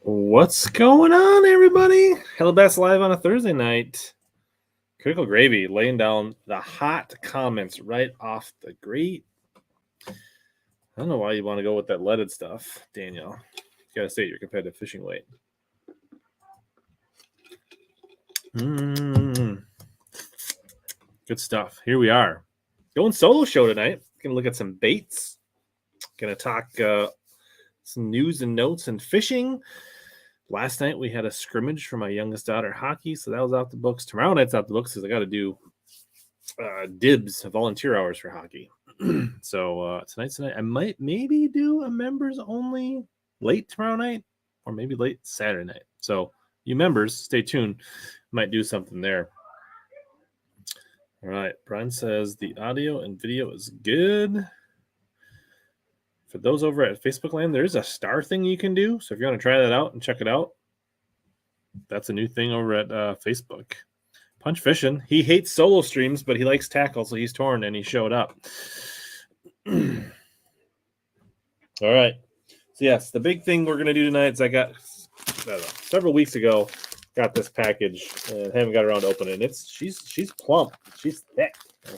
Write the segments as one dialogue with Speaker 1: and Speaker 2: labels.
Speaker 1: What's going on, everybody? HellaBass live on a Thursday night. Critical Gravy laying down the hot comments right off the grate. I don't know why you want to go with that leaded stuff, Daniel. You gotta state your competitive fishing weight. Good stuff. Here we are. Going solo show tonight. Gonna look at some baits. Gonna talk some news and notes and fishing. Last night we had a scrimmage for my youngest daughter hockey, so that was out the books. Tomorrow night's out the books because I got to do dibs, volunteer hours for hockey. So tonight I might maybe do a members only late tomorrow night or maybe late Saturday night. So you members, stay tuned. Might do something there. All right. Brian says the audio and video is good. For those over at Facebook Land, there is a star thing you can do. So if you want to try that out and check it out, that's a new thing over at Facebook. Punch Fishing. He hates solo streams, but he likes tackle, so he's torn, and he showed up. All right. So, yes, the big thing we're going to do tonight is I got, several weeks ago, got this package and haven't got around to opening it. She's plump. She's thick.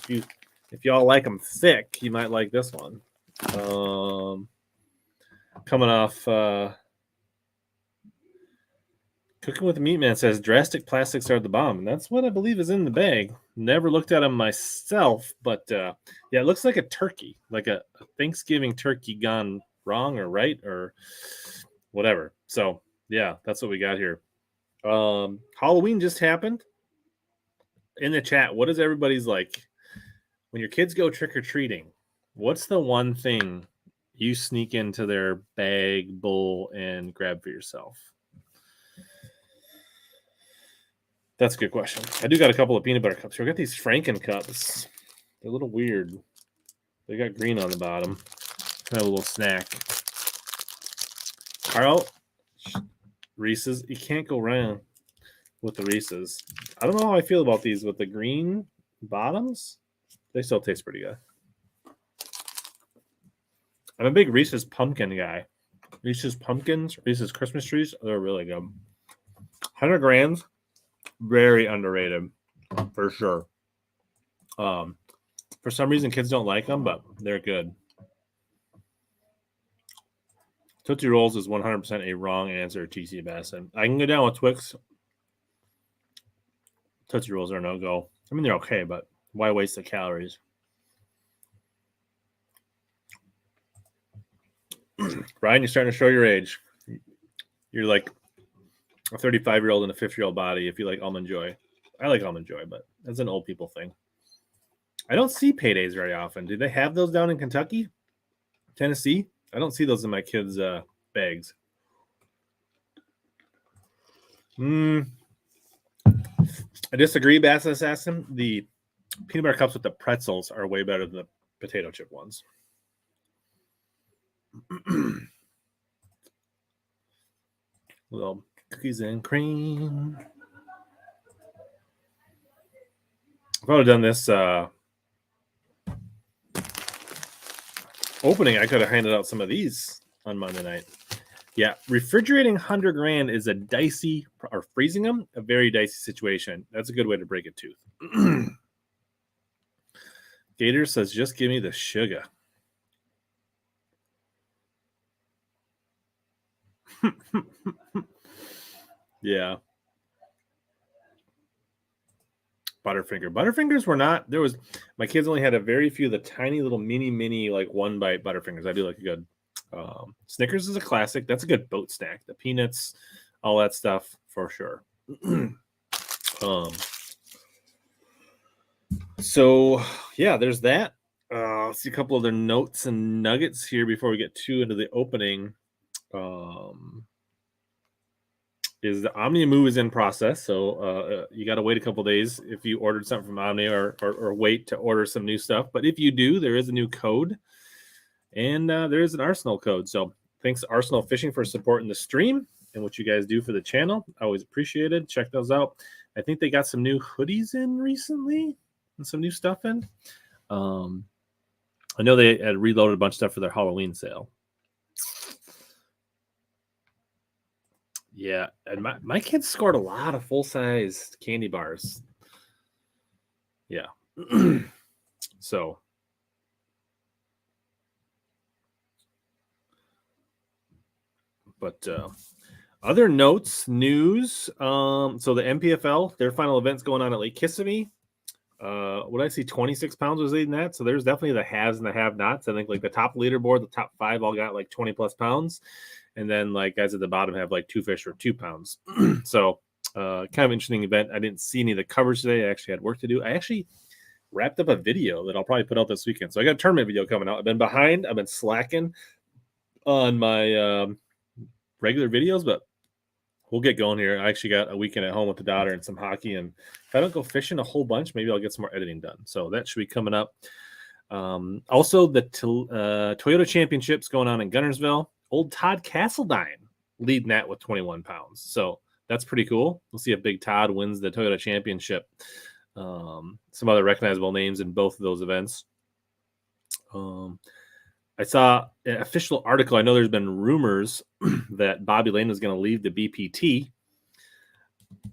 Speaker 1: If y'all like them thick, you might like this one. Coming off Cooking with the Meat Man says drastic plastics are the bomb, and that's what I believe is in the bag. Never looked at them myself, but yeah, it looks like a turkey, like a Thanksgiving turkey gone wrong or right or whatever. So yeah, that's what we got here. Halloween just happened. In the chat, what is everybody's like when your kids go trick-or-treating? What's the one thing you sneak into their bag, bowl, and grab for yourself? That's a good question. I do got a couple of peanut butter cups here. I got these Franken cups. They're a little weird. They got green on the bottom. Kind of a little snack. Carl, Reese's. You can't go wrong with the Reese's. I don't know how I feel about these with the green bottoms. They still taste pretty good. I'm a big Reese's pumpkin guy. Reese's pumpkins, Reese's Christmas trees, they're really good. 100 grams, very underrated, for sure. For some reason, kids don't like them, but they're good. Tootsie Rolls is 100% a wrong answer, TC Bassett. I can go down with Twix. Tootsie Rolls are no-go. I mean, they're okay, but why waste the calories? Ryan, you're starting to show your age. You're like a 35-year-old in a 50-year-old body if you like Almond Joy. I like Almond Joy, but that's an old people thing. I don't see paydays very often. Do they have those down in Kentucky? Tennessee? I don't see those in my kids' bags. I disagree, Bass Assassin. The peanut butter cups with the pretzels are way better than the potato chip ones. Little cookies and cream. If I would have done this opening, I could have handed out some of these on Monday night. Yeah, refrigerating 100 grand is a dicey, or freezing them, a very dicey situation. That's a good way to break a tooth. Gator says, just give me the sugar. Yeah. Butterfingers were not, my kids only had a very few of the tiny little mini, like one bite Butterfingers. I do like a good, Snickers is a classic. That's a good boat snack. The peanuts, all that stuff for sure. So yeah, there's that. Let's see a couple other notes and nuggets here before we get too into the opening. Is the Omnia move is in process, so you got to wait a couple days if you ordered something from Omnia or wait to order some new stuff. But if you do, there is a new code, and there is an Arsenal code. So thanks Arsenal Fishing for supporting the stream and what you guys do for the channel. I always appreciate it. Check those out. I think they got some new hoodies in recently and some new stuff in. I know they had reloaded a bunch of stuff for their Halloween sale. Yeah, and my kids scored a lot of full-size candy bars. Yeah. So, but other notes, news. So the MPFL, their final event's going on at Lake Kissimmee. What did I see? 26 pounds was leading that. So there's definitely the haves and the have-nots. I think like the top leaderboard, the top 5 all got like 20 plus pounds, and then like guys at the bottom have like 2 fish for 2 pounds. So kind of interesting event. I didn't see any of the coverage today. I actually had work to do. I actually wrapped up a video that I'll probably put out this weekend. So I got a tournament video coming out. I've been behind. I've been slacking on my regular videos, but we'll get going here. I actually got a weekend at home with the daughter and some hockey. And if I don't go fishing a whole bunch, maybe I'll get some more editing done. So that should be coming up. Also, the Toyota Championships going on in Gunnersville. Old Todd Castledine leading that with 21 pounds. So that's pretty cool. We'll see if Big Todd wins the Toyota Championship. Some other recognizable names in both of those events. I saw an official article. I know there's been rumors that Bobby Lane was going to leave the BPT.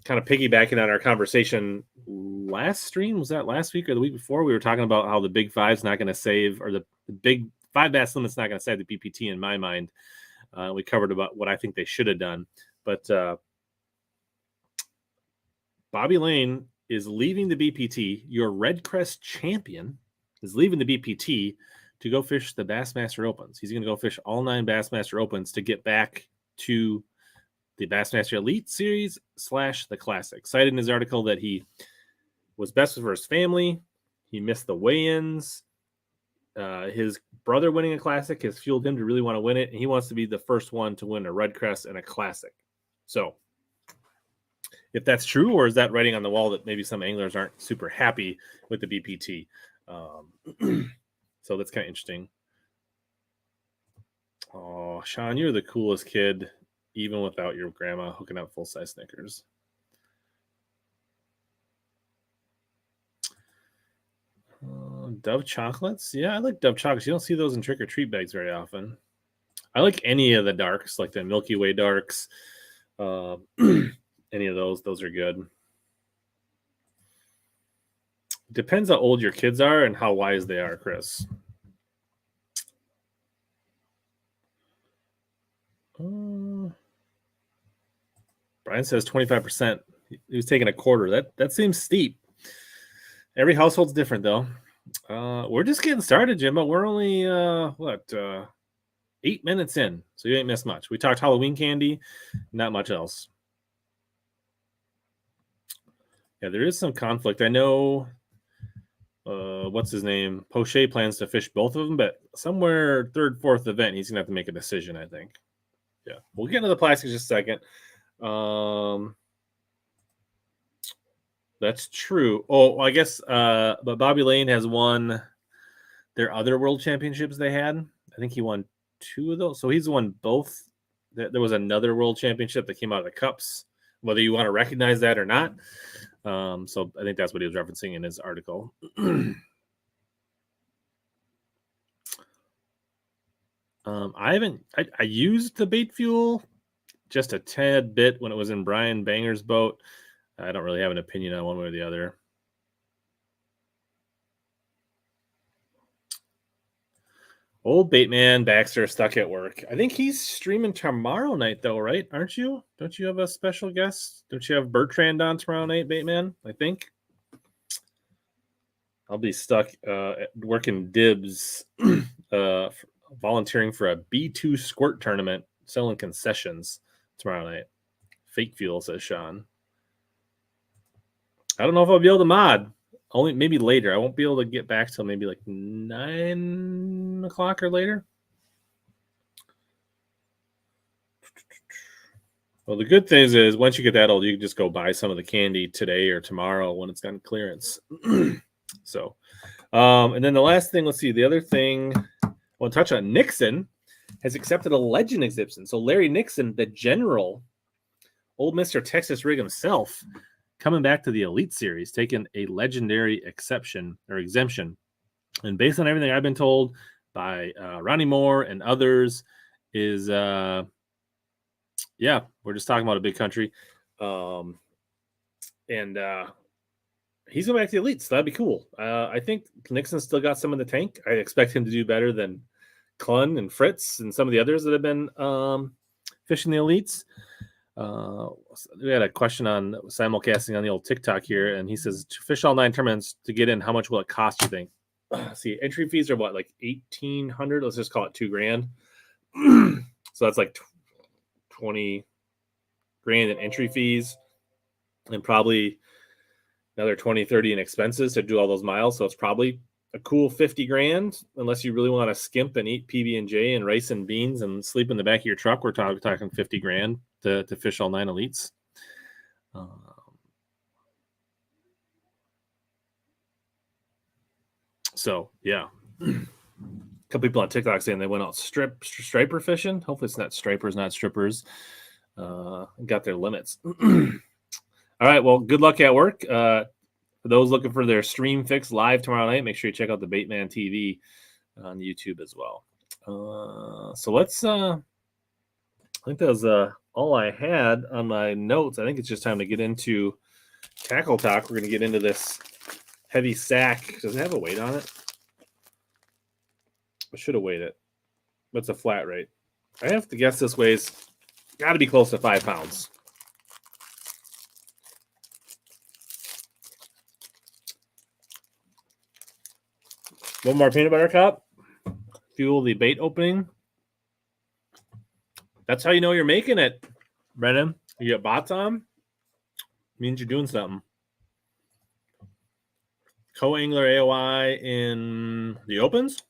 Speaker 1: Kind of piggybacking on our conversation last stream. Was that last week or the week before? We were talking about how the Big Five's not going to save, or the Big Five Bass Limit's not going to save the BPT in my mind. We covered about what I think they should have done. But Bobby Lane is leaving the BPT. Your Red Crest champion is leaving the BPT to go fish the Bassmaster Opens. He's going to go fish all 9 Bassmaster Opens to get back to the Bassmaster Elite Series / the Classic. Cited in his article that he was best for his family. He missed the weigh-ins. His brother winning a Classic has fueled him to really want to win it, and he wants to be the first one to win a Red Crest and a Classic. So if that's true, or is that writing on the wall that maybe some anglers aren't super happy with the BPT? So that's kind of interesting. Oh, Sean, you're the coolest kid, even without your grandma hooking up full-size Snickers. Dove chocolates? Yeah, I like Dove chocolates. You don't see those in trick-or-treat bags very often. I like any of the darks, like the Milky Way darks. Any of those. Those are good. Depends how old your kids are and how wise they are, Chris. Brian says 25%. He was taking a quarter. That seems steep. Every household's different, though. We're just getting started, Jimbo. We're only 8 minutes in, so you ain't missed much. We talked Halloween candy, not much else. Yeah, there is some conflict. I know. What's his name? Poche plans to fish both of them, but somewhere 3rd, 4th event, he's gonna have to make a decision, I think. Yeah, we'll get into the plastics in just a second. That's true. Oh, I guess, but Bobby Lane has won their other world championships they had. I think he won 2 of those. So he's won both. There was another world championship that came out of the cups, whether you want to recognize that or not. So I think that's what he was referencing in his article. I used the bait fuel just a tad bit when it was in Brian Banger's boat. I don't really have an opinion on one way or the other. Old Baitman Baxter stuck at work. I think he's streaming tomorrow night, though, right? Aren't you? Don't you have a special guest? Don't you have Bertrand on tomorrow night, Baitman? I think. I'll be stuck working dibs, volunteering for a B2 squirt tournament, selling concessions tomorrow night. Fake fuel, says Sean. I don't know if I'll be able to mod. Only maybe later. I won't be able to get back till maybe like 9 o'clock or later. Well, the good thing is once you get that old, you can just go buy some of the candy today or tomorrow when it's on clearance. So, and then the last thing, let's see. The other thing I want to touch on, Nixon has accepted a legend exhibition. So Larry Nixon, the general, old Mr. Texas Rig himself, coming back to the Elite Series, taking a legendary exception or exemption. And based on everything I've been told by Ronnie Moore and others, is yeah, we're just talking about a big country. And he's going back to the elites. So that'd be cool. I think Nixon's still got some in the tank. I expect him to do better than Klun and Fritz and some of the others that have been fishing the elites. We had a question on simulcasting on the old TikTok here, and he says, to fish all 9 tournaments to get in, how much will it cost, you think? See, entry fees are what, like 1,800? Let's just call it $2,000. So that's like 20 grand in entry fees and probably another 20, 30 in expenses to do all those miles. So it's probably a cool 50 grand, unless you really want to skimp and eat PB&J and rice and beans and sleep in the back of your truck. We're talking 50 grand to fish all 9 elites. So yeah, a couple people on TikTok saying they went out striper fishing. Hopefully it's not stripers, not strippers. Got their limits. All right, well, good luck at work. For those looking for their stream fix live tomorrow night, make sure you check out the Baitman TV on YouTube as well. So let's I think that was all I had on my notes. I think it's just time to get into tackle talk. We're going to get into this heavy sack. Does it have a weight on it? I should have weighed it. What's a flat rate? I have to guess this weighs got to be close to 5 pounds. One more peanut butter cup. Fuel the bait opening. That's how you know you're making it, Brennan. You get bots on, means you're doing something. Co-angler AOI in the opens?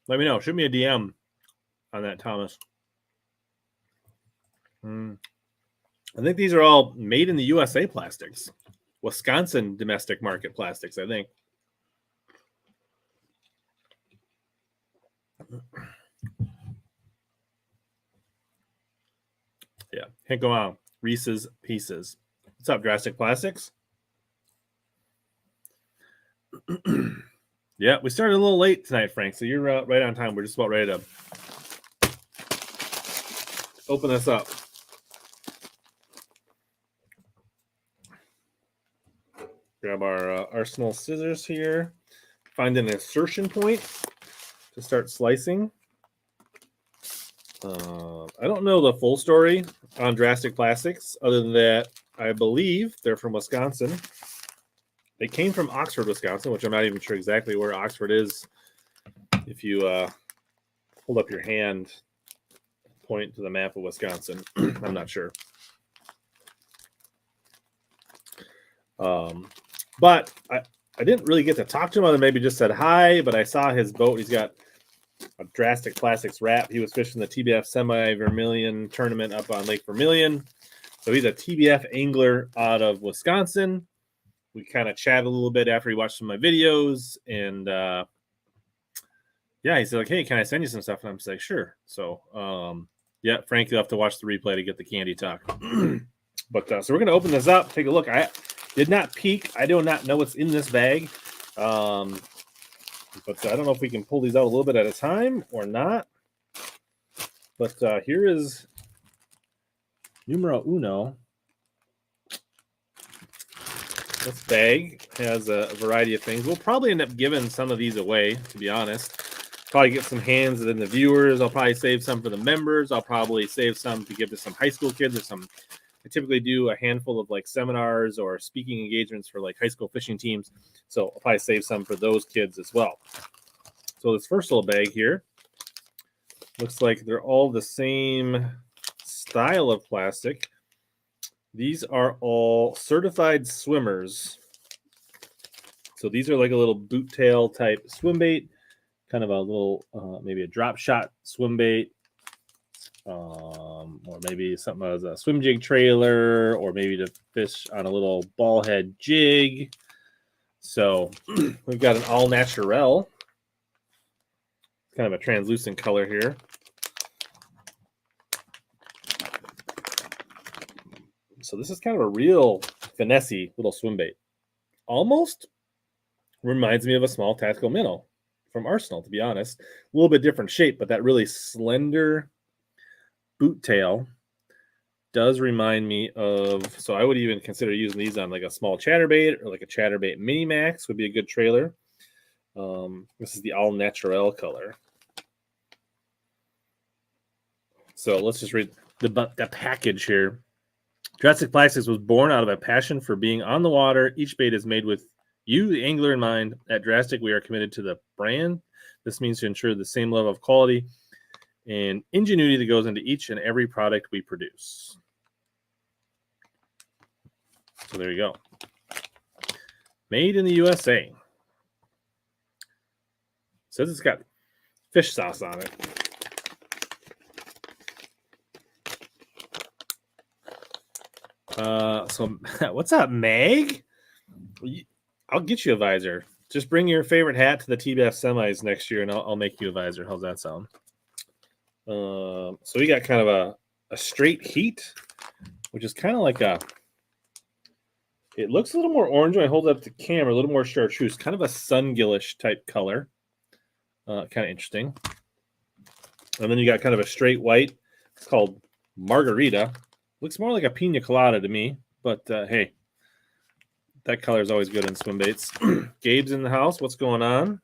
Speaker 1: Let me know. Shoot me a DM on that, Thomas. I think these are all made in the USA plastics. Wisconsin domestic market plastics, I think. Yeah, can't go out. Reese's Pieces. What's up, Drastic Plastics? Yeah, we started a little late tonight, Frank, so you're right on time. We're just about ready to open this up. Grab our Arsenal scissors here. Find an insertion point to start slicing. I don't know the full story on Drastic Plastics, other than that I believe they're from Wisconsin. They came from Oxford, Wisconsin, which I'm not even sure exactly where Oxford is. If you hold up your hand, point to the map of Wisconsin. I'm not sure. But I didn't really get to talk to him, other than maybe just said hi, but I saw his boat. He's got a Drastic Plastics wrap. He was fishing the TBF Semi-Vermilion tournament up on Lake Vermilion. So he's a TBF angler out of Wisconsin. We kind of chatted a little bit after he watched some of my videos. And yeah, he said, like, hey, can I send you some stuff? And I'm just like, sure. So yeah, Frank, you'll have to watch the replay to get the candy talk. But so we're going to open this up, take a look. I did not peek. I do not know what's in this bag. But I don't know if we can pull these out a little bit at a time or not. But here is numero uno. This bag has a variety of things. We'll probably end up giving some of these away, to be honest. Probably get some hands in the viewers. I'll probably save some for the members. I'll probably save some to give to some high school kids or some. I typically do a handful of like seminars or speaking engagements for like high school fishing teams. So I'll probably save some for those kids as well. So this first little bag here looks like they're all the same style of plastic. These are all certified swimmers. So these are like a little boot tail type swim bait, kind of a little, maybe a drop shot swim bait. Or maybe something as a swim jig trailer, or maybe to fish on a little ball head jig. So we've got an all natural, kind of a translucent color here. So this is kind of a real finessey little swim bait. Almost reminds me of a small tactical minnow from Arsenal, to be honest. A little bit different shape, but that really slender boot tail does remind me of, so I would even consider using these on like a small chatterbait or like a chatterbait mini max would be a good trailer. This is the all natural color. So let's just read the package here. Drastic Plastics was born out of a passion for being on the water. Each bait is made with you, the angler, in mind. At Drastic, we are committed to the brand. This means to ensure the same level of quality and ingenuity that goes into each and every product we produce. So there you go. Made in the USA. Says it's got fish sauce on it. So what's up, Meg? I'll get you a visor. Just bring your favorite hat to the T-Bass semis next year, and I'll make you a visor. How's that sound? So we got kind of a straight heat, which is kind of like a. It looks a little more orange when I hold it up to camera, a little more chartreuse, kind of a sungillish type color. Kind of interesting. And then you got kind of a straight white. It's called Margarita. Looks more like a pina colada to me, but hey, that color is always good in swim baits. Gabe's in the house. What's going on?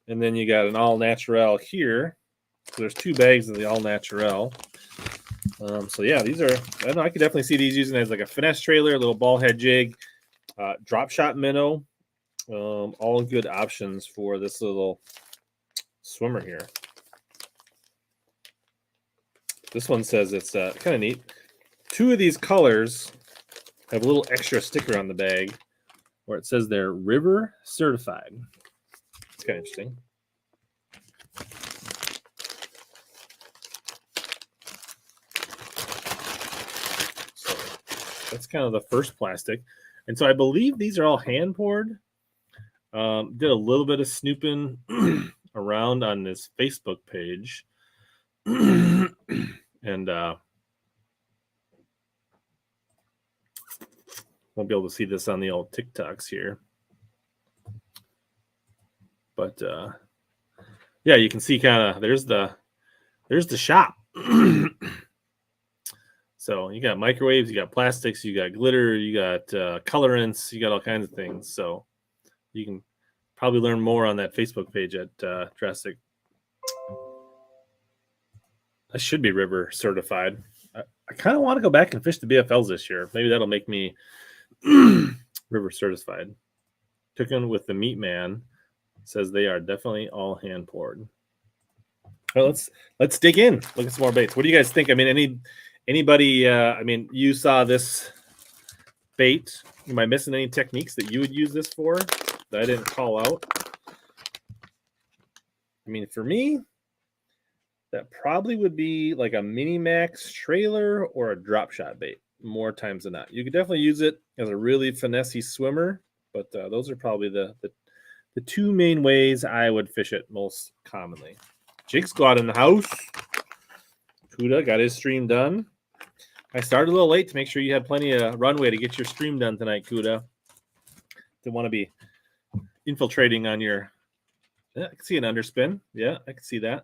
Speaker 1: And then you got an all natural here. So there's 2 bags of the all natural. So yeah, these are. I don't know. I could definitely see these using as like a finesse trailer, a little ball head jig, drop shot minnow. All good options for this little swimmer here. This one says it's kind of neat. 2 of these colors have a little extra sticker on the bag where it says they're river certified. It's kind of interesting. So that's kind of the first plastic. And so I believe these are all hand poured. Did a little bit of snooping around on this Facebook page. And won't be able to see this on the old TikToks here. But yeah, you can see kind of there's the shop. So you got microwaves, you got plastics, you got glitter, you got colorants, you got all kinds of things. So you can probably learn more on that Facebook page at Drastic. I should be river certified. I kind of want to go back and fish the BFLs this year. Maybe that'll make me river certified. Cooking with the Meat Man says they are definitely all hand poured. Well, let's dig in. Look at some more baits. What do you guys think? I mean, anybody? I mean, you saw this bait. Am I missing any techniques that you would use this for that I didn't call out? I mean, for me, that probably would be like a mini max trailer or a drop shot bait more times than not. You could definitely use it as a really finessey swimmer, but those are probably the 2 main ways I would fish it most commonly. Jake Squad in the house. Kuda got his stream done. I started a little late to make sure you had plenty of runway to get your stream done tonight, Kuda. Didn't want to be infiltrating on your. Yeah, I can see an underspin. Yeah, I can see that.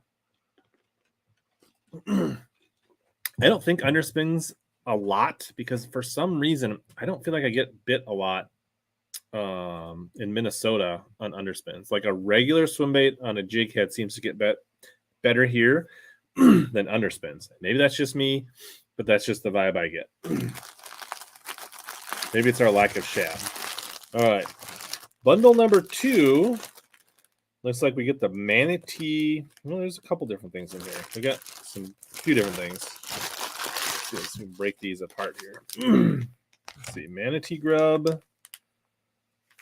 Speaker 1: I don't think underspins a lot because for some reason I don't feel like I get bit a lot in Minnesota on underspins. Like a regular swim bait on a jig head seems to get better here than underspins. Maybe that's just me, but that's just the vibe I get. Maybe it's our lack of shad. All right. Bundle number 2. Looks like we get the manatee. Well, there's a couple different things in here. We got a few different things. Let's break these apart here. Let's see. Manatee grub.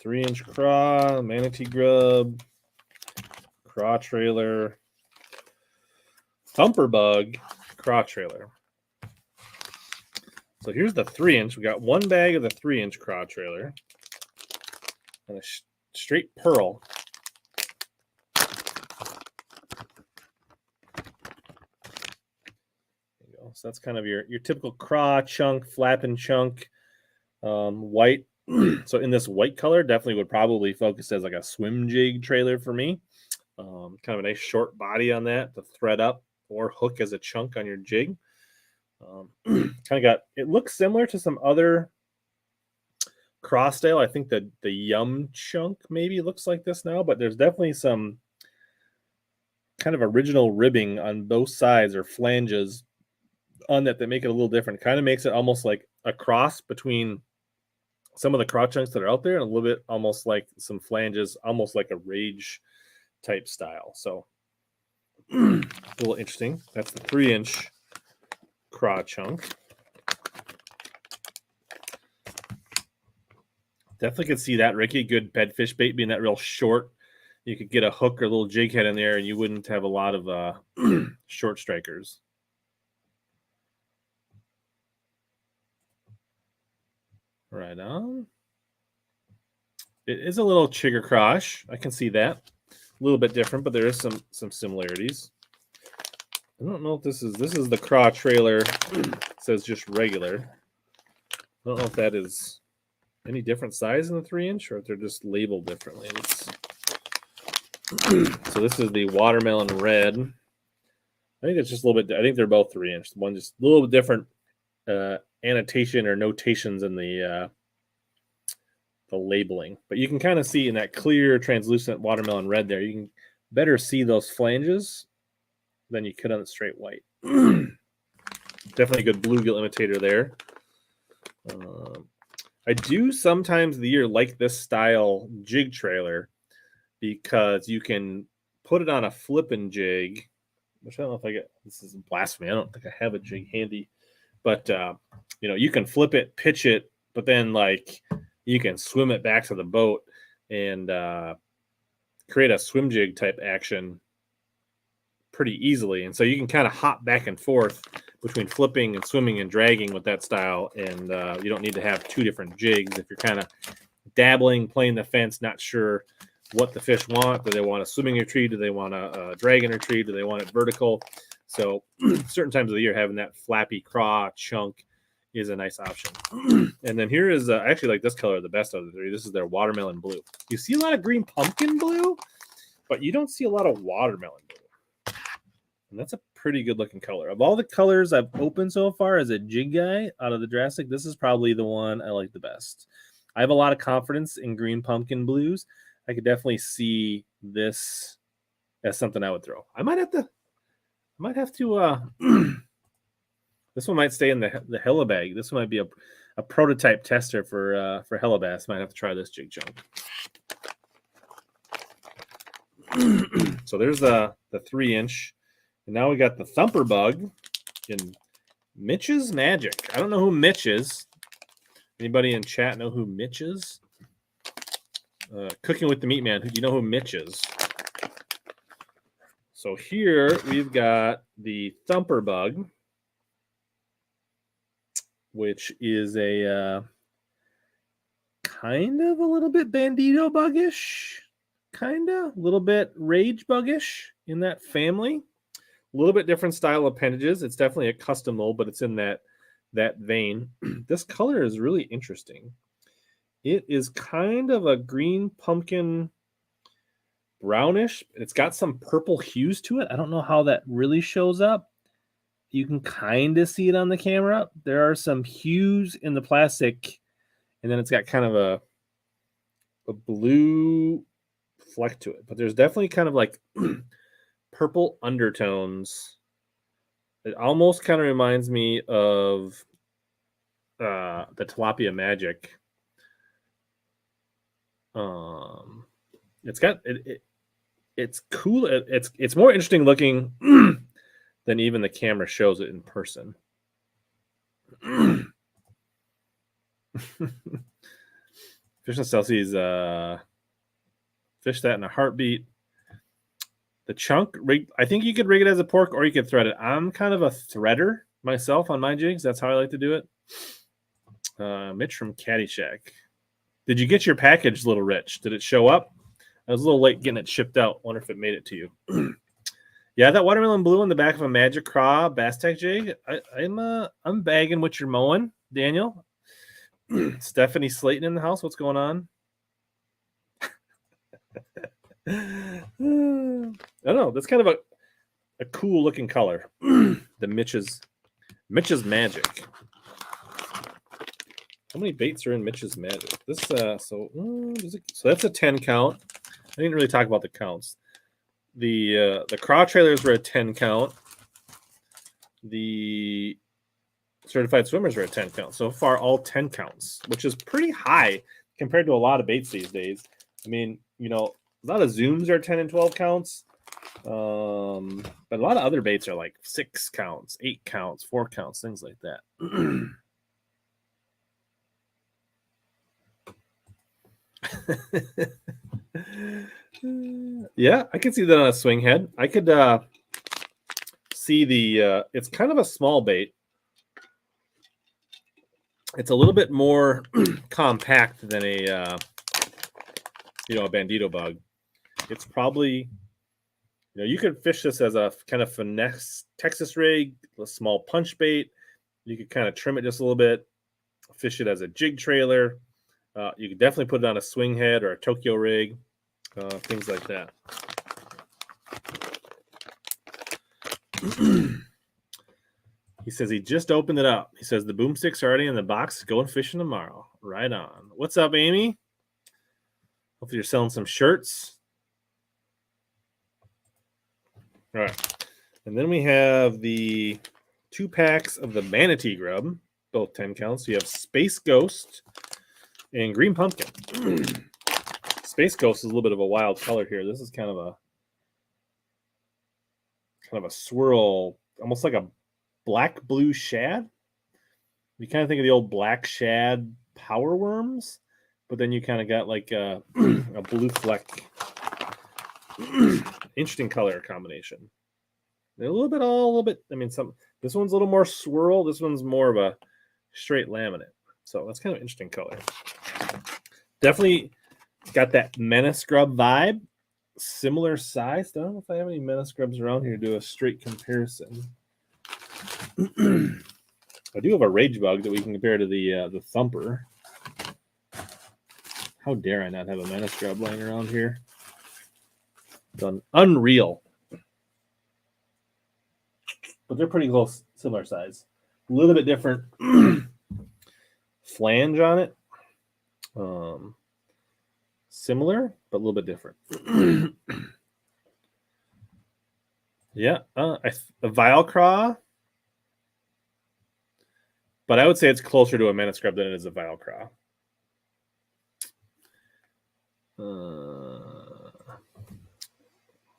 Speaker 1: 3-inch craw. Manatee grub. Craw trailer. Thumper bug. Craw trailer. So here's the 3-inch. We got 1 bag of the 3-inch craw trailer. And a straight pearl. So that's kind of your typical craw chunk, flapping chunk, white. So in this white color, definitely would probably focus as like a swim jig trailer for me. Kind of a nice short body on that to thread up or hook as a chunk on your jig. Kind of got, it looks similar to some other cross style. I think the Yum Chunk maybe looks like this now, but there's definitely some kind of original ribbing on both sides or flanges on that make it a little different. Kind of makes it almost like a cross between some of the cross chunks that are out there and a little bit almost like some flanges, almost like a Rage type style. So a little interesting. That's the 3-inch craw chunk. Definitely could see that, Ricky. Good bedfish bait being that real short. You could get a hook or a little jig head in there and you wouldn't have a lot of short strikers. Right on. It is a little chigger crosh. I can see that. A little bit different, but there is some similarities. I don't know if this is the craw trailer. It says just regular. I don't know if that is any different size in the 3-inch or if they're just labeled differently. So this is the watermelon red. I think it's just a little bit. I think they're both 3-inch. One just a little bit different annotation or notations in the labeling, but you can kind of see in that clear, translucent watermelon red there. You can better see those flanges than you could on the straight white. Definitely a good bluegill imitator there. I do sometimes of the year like this style jig trailer because you can put it on a flipping jig, which I don't know if I get. This is blasphemy. I don't think I have a jig handy, but you can flip it, pitch it, but then like you can swim it back to the boat and create a swim jig type action pretty easily. And so you can kind of hop back and forth between flipping and swimming and dragging with that style. And you don't need to have two different jigs. If you're kind of dabbling, playing the fence, not sure what the fish want. Do they want a swimming retrieve? Do they want a dragging retrieve? Do they want it vertical? So certain times of the year, having that flappy craw chunk is a nice option. And then here is I actually like this color the best of the three. This is their watermelon blue. You see a lot of green pumpkin blue, but you don't see a lot of watermelon blue. And that's a pretty good looking color. Of all the colors I've opened so far as a jig guy out of the Jurassic, this is probably the one I like the best. I have a lot of confidence in green pumpkin blues. I could definitely see this as something I would throw. I might have to this one might stay in the Hella bag. This one might be a prototype tester for HellaBass. Might have to try this jig chunk. So there's the 3-inch. And now we got the thumper bug in Mitch's Magic. I don't know who Mitch is. Anybody in chat know who Mitch is? Cooking with the Meat Man. Do you know who Mitch is? So here we've got the thumper bug, which is a kind of a little bit bandito buggish, kind of a little bit rage buggish in that family. A little bit different style appendages. It's definitely a custom mold, but it's in that vein. This color is really interesting. It is kind of a green pumpkin brownish. It's got some purple hues to it. I don't know how that really shows up. You can kind of see it on the camera. There are some hues in the plastic, and then it's got kind of a blue fleck to it. But there's definitely kind of like purple undertones. It almost kind of reminds me of the Tilapia Magic. It's got it's cool. It's more interesting looking than even the camera shows it in person. Fish and Celsius fish that in a heartbeat. The chunk rig, I think you could rig it as a pork or you could thread it. I'm kind of a threader myself on my jigs. That's how I like to do it. Mitch from Caddyshack. Did you get your package, Little Rich? Did it show up? I was a little late getting it shipped out. Wonder if it made it to you. Yeah, that watermelon blue on the back of a Magic Craw Bass Tech jig. I'm bagging what you're mowing, Daniel. Stephanie Slayton in the house. What's going on? I don't know. That's kind of a cool looking color. The Mitch's Mitch's Magic. How many baits are in Mitch's Magic? This so that's a 10 count. I didn't really talk about the counts. The craw trailers were a 10 count. The certified swimmers are a 10 count. So far, all 10 counts, which is pretty high compared to a lot of baits these days. I mean, a lot of zooms are 10 and 12 counts. But a lot of other baits are like 6 counts, 8 counts, 4 counts, things like that. Yeah, I could see that on a swing head. I could see the it's kind of a small bait. It's a little bit more compact than a bandito bug. It's probably, you could fish this as a kind of finesse Texas rig, a small punch bait. You could kind of trim it just a little bit, fish it as a jig trailer. You could definitely put it on a swing head or a Tokyo rig, things like that. He says he just opened it up. He says the boomstick's already in the box. Going fishing tomorrow. Right on. What's up, Amy? Hopefully you're selling some shirts. All right. And then we have the 2 packs of the Manatee Grub, both 10 counts. So you have Space Ghost and Green Pumpkin. Space Ghost is a little bit of a wild color here. This is kind of a swirl, almost like a black blue shad. You kind of think of the old black shad power worms, but then you kind of got like a blue fleck. Interesting color combination. They're a little bit. I mean, this one's a little more swirl. This one's more of a straight laminate. So that's kind of interesting color. Definitely got that Menace Grub vibe. Similar size. I don't know if I have any Menace Grubs around here to do a straight comparison. I do have a Rage Bug that we can compare to the Thumper. How dare I not have a Menace Grub laying around here? Done unreal. But they're pretty close, similar size. A little bit different flange on it. Similar, but a little bit different. Yeah, a Vilecraw. But I would say it's closer to a Menace Grub than it is a Vilecraw.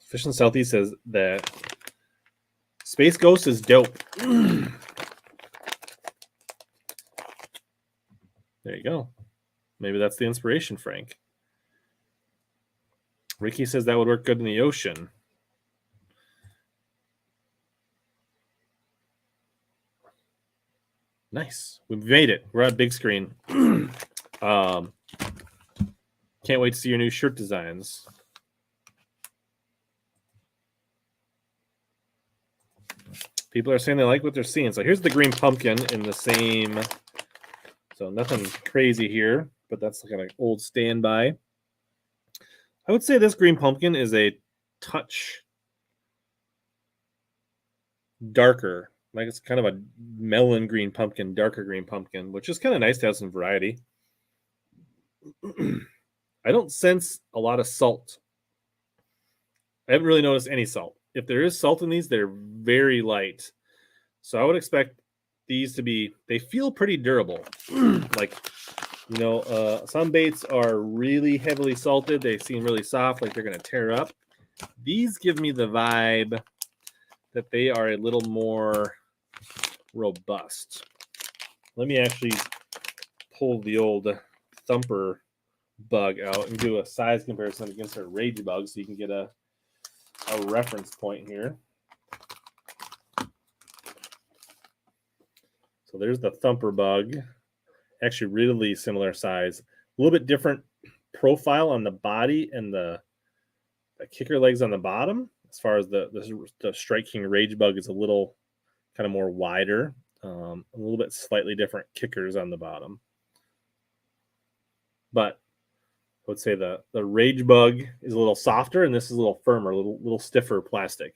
Speaker 1: Fish in Southeast says that Space Ghost is dope. There you go. Maybe that's the inspiration, Frank. Ricky says that would work good in the ocean. Nice. We've made it. We're on big screen. Can't wait to see your new shirt designs. People are saying they like what they're seeing. So here's the Green Pumpkin in the same. So nothing crazy here, but that's kind of old standby. I would say this Green Pumpkin is a touch darker. Like it's kind of a melon green pumpkin, darker green pumpkin, which is kind of nice to have some variety. I don't sense a lot of salt. I haven't really noticed any salt. If there is salt in these, they're very light. So I would expect these to be, they feel pretty durable. Like, some baits are really heavily salted. They seem really soft, like they're going to tear up. These give me the vibe that they are a little more robust. Let me actually pull the old Thumper bug out and do a size comparison against our Rage Bug so you can get a reference point here. So there's the Thumper bug. Actually really similar size. A little bit different profile on the body and the kicker legs on the bottom. As far as the Strike King Rage Bug is a little kind of more wider. A little bit slightly different kickers on the bottom. But I would say the Rage Bug is a little softer, and this is a little firmer, a little stiffer plastic.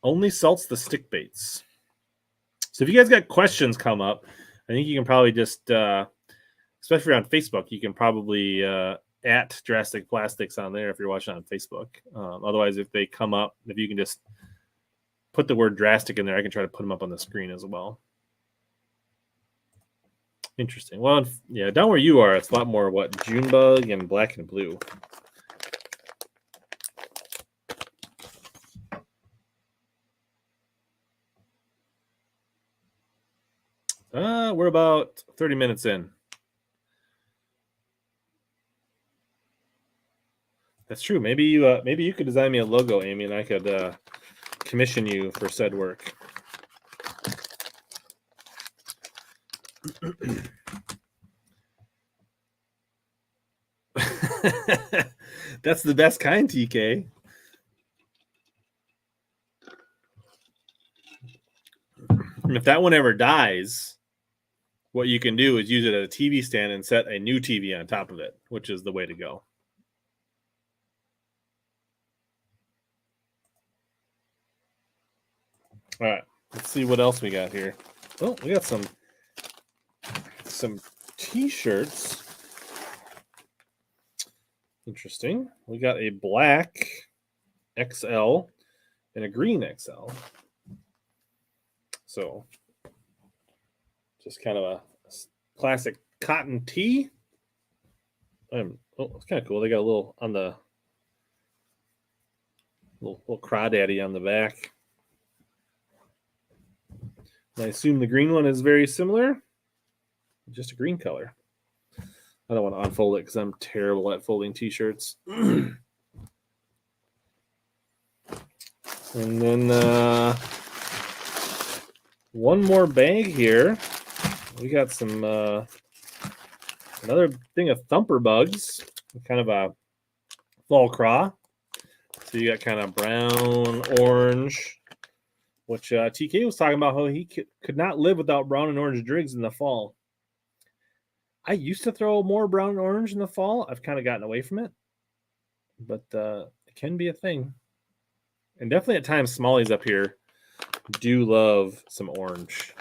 Speaker 1: Only salts the stick baits. So if you guys got questions come up, I think you can probably just, especially on Facebook, you can probably at Drastic Plastics on there if you're watching on Facebook. Otherwise, if they come up, if you can just put the word drastic in there, I can try to put them up on the screen as well. Interesting. Well, yeah, down where you are, it's a lot more Junebug and black and blue. We're about 30 minutes in. That's true. Maybe you could design me a logo, Amy, and I could commission you for said work. That's the best kind, TK. And if that one ever dies, what you can do is use it as a TV stand and set a new TV on top of it, which is the way to go. All right, let's see what else we got here. Oh, we got some t-shirts. Interesting. We got a black XL and a green XL. So just kind of a classic cotton tee. It's kind of cool. They got a little on the little crawdaddy on the back. And I assume the green one is very similar. Just a green color. I don't want to unfold it because I'm terrible at folding t-shirts. And then one more bag here. We got some another thing of thumper bugs, kind of a fall craw. So you got kind of brown, orange, which TK was talking about how he could not live without brown and orange drigs in the fall. I used to throw more brown and orange in the fall. I've kind of gotten away from it, but it can be a thing. And definitely at times, smallies up here do love some orange.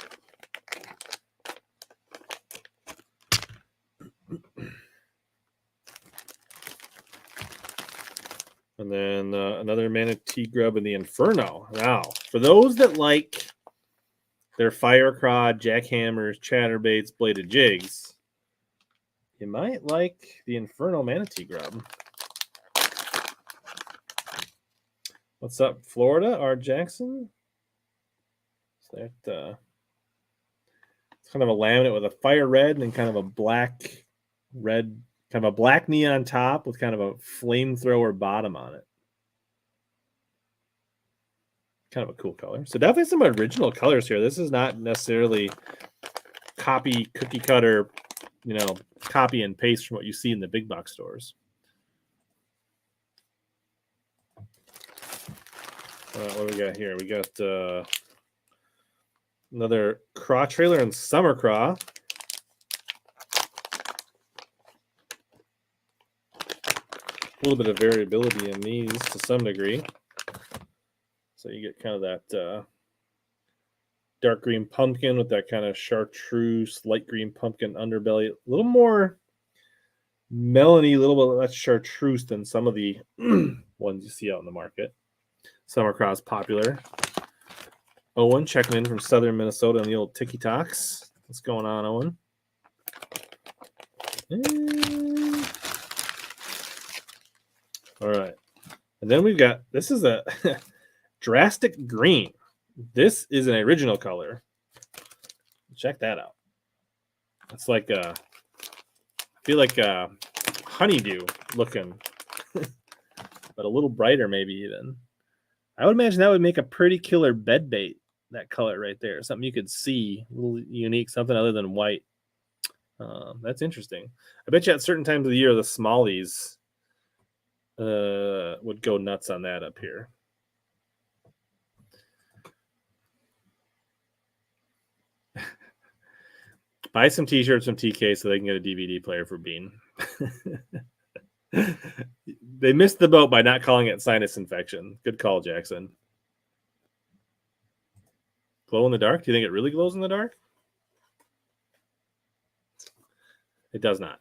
Speaker 1: And then another manatee grub in the Inferno. Now, for those that like their fire craw, jackhammers, chatterbaits, bladed jigs, you might like the Inferno manatee grub. What's up, Florida? R. Jackson? Is that it's kind of a laminate with a fire red and then kind of a black red, kind of a black neon top with kind of a flamethrower bottom on it. Kind of a cool color. So definitely some original colors here. This is not necessarily copy cookie cutter, copy and paste from what you see in the big box stores. What do we got here? We got another craw trailer and summer craw. A little bit of variability in these to some degree. So you get kind of that dark green pumpkin with that kind of chartreuse, light green pumpkin underbelly. A little more melony, a little bit less chartreuse than some of the ones you see out in the market. Summer craw is popular. Owen checking in from southern Minnesota on the old Tiki Talks. What's going on, Owen? All right. And then we've got, this is a drastic green. This is an original color. Check that out. It's like I feel like a honeydew looking, but a little brighter maybe even. I would imagine that would make a pretty killer bed bait, that color right there. Something you could see, a little unique, something other than white. That's interesting. I bet you at certain times of the year, the smallies would go nuts on that up here. Buy some t-shirts from TK so they can get a DVD player for Bean. They missed the boat by not calling it sinus infection. Good call, Jackson. Glow in the dark? Do you think it really glows in the dark? It does not.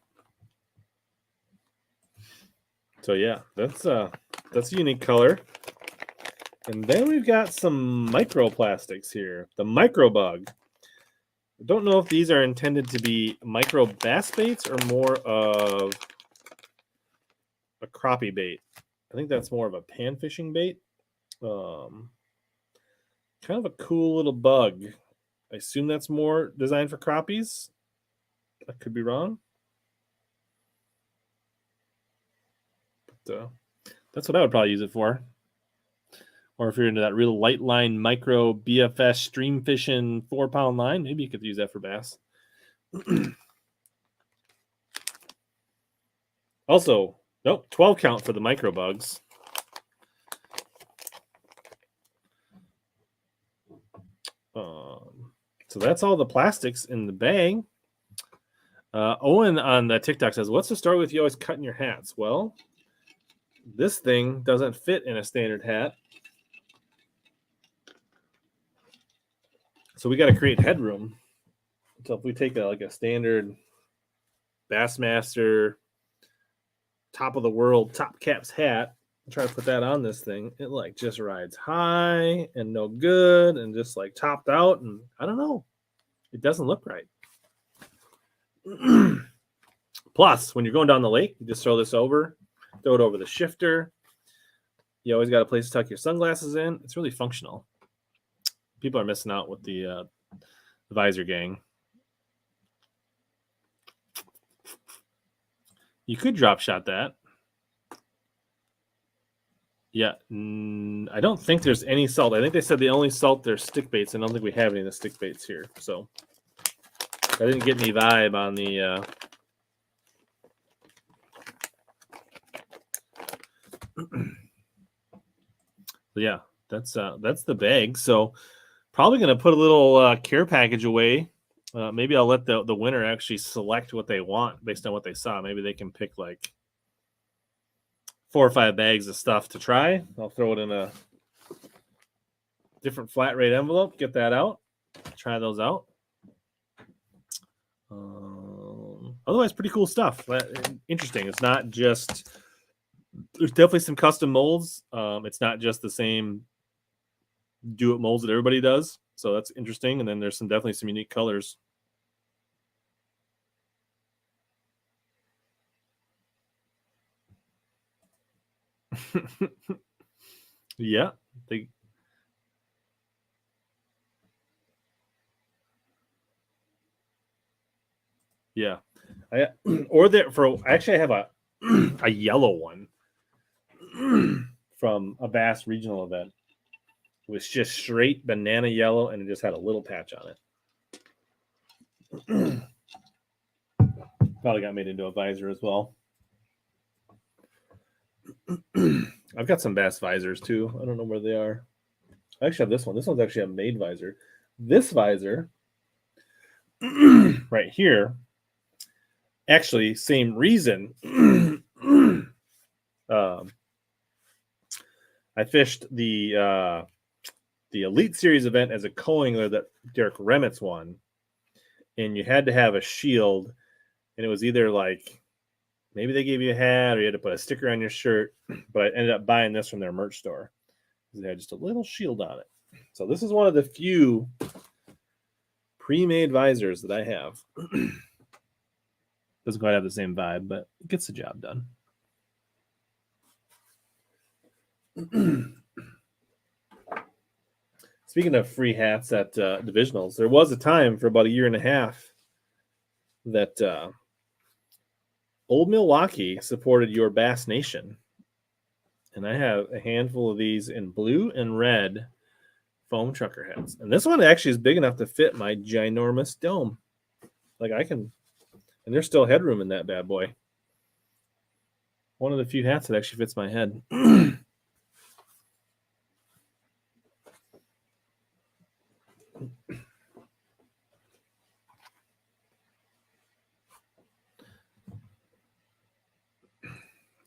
Speaker 1: So yeah, that's a unique color. And then we've got some microplastics here. The micro bug. I don't know if these are intended to be micro bass baits or more of a crappie bait. I think that's more of a pan fishing bait. Kind of a cool little bug. I assume that's more designed for crappies. I could be wrong. But, that's what I would probably use it for. Or if you're into that real light line micro BFS stream fishing 4-pound line, maybe you could use that for bass. Also, nope, 12 count for the micro bugs. So that's all the plastics in the bag. Owen on the TikTok says, "What's the story with you always cutting your hats?" Well, this thing doesn't fit in a standard hat, so we got to create headroom. So if we take a standard Bassmaster top of the world top caps hat, try to put that on this thing, it like just rides high and no good and just like topped out, and I don't know, it doesn't look right. Plus, when you're going down the lake, you just throw this over, throw it over the shifter. You always got a place to tuck your sunglasses in. It's really functional. People are missing out with the visor gang. You could drop shot that. Yeah, I don't think there's any salt. I think they said they only salt their stick baits. I don't think we have any of the stick baits here. So I didn't get any vibe on the yeah, that's the bag. So probably going to put a little care package away. Maybe I'll let the winner actually select what they want based on what they saw. Maybe they can pick like 4 or 5 bags of stuff to try. I'll throw it in a different flat rate envelope, get that out, try those out. Otherwise, pretty cool stuff. Interesting. It's not just, there's definitely some custom molds. It's not just the same do it molds that everybody does. So that's interesting. And then there's definitely some unique colors. Yeah. Yeah. Actually I have a yellow one from a Bass regional event. It was just straight banana yellow and it just had a little patch on it. Probably got made into a visor as well. I've got some Bass visors too. I don't know where they are. I actually have this one. This one's actually a made visor. This visor right here, actually, same reason. I fished the Elite Series event as a co-angler that Derek Remitz won, and you had to have a shield, and it was either like maybe they gave you a hat or you had to put a sticker on your shirt, but I ended up buying this from their merch store because they had just a little shield on it. So this is one of the few pre-made visors that I have. Doesn't quite have the same vibe, but it gets the job done. Speaking of free hats at divisionals, there was a time for about a year and a half that Old Milwaukee supported your Bass Nation. And I have a handful of these in blue and red foam trucker hats. And this one actually is big enough to fit my ginormous dome. Like I can, and there's still headroom in that bad boy. One of the few hats that actually fits my head.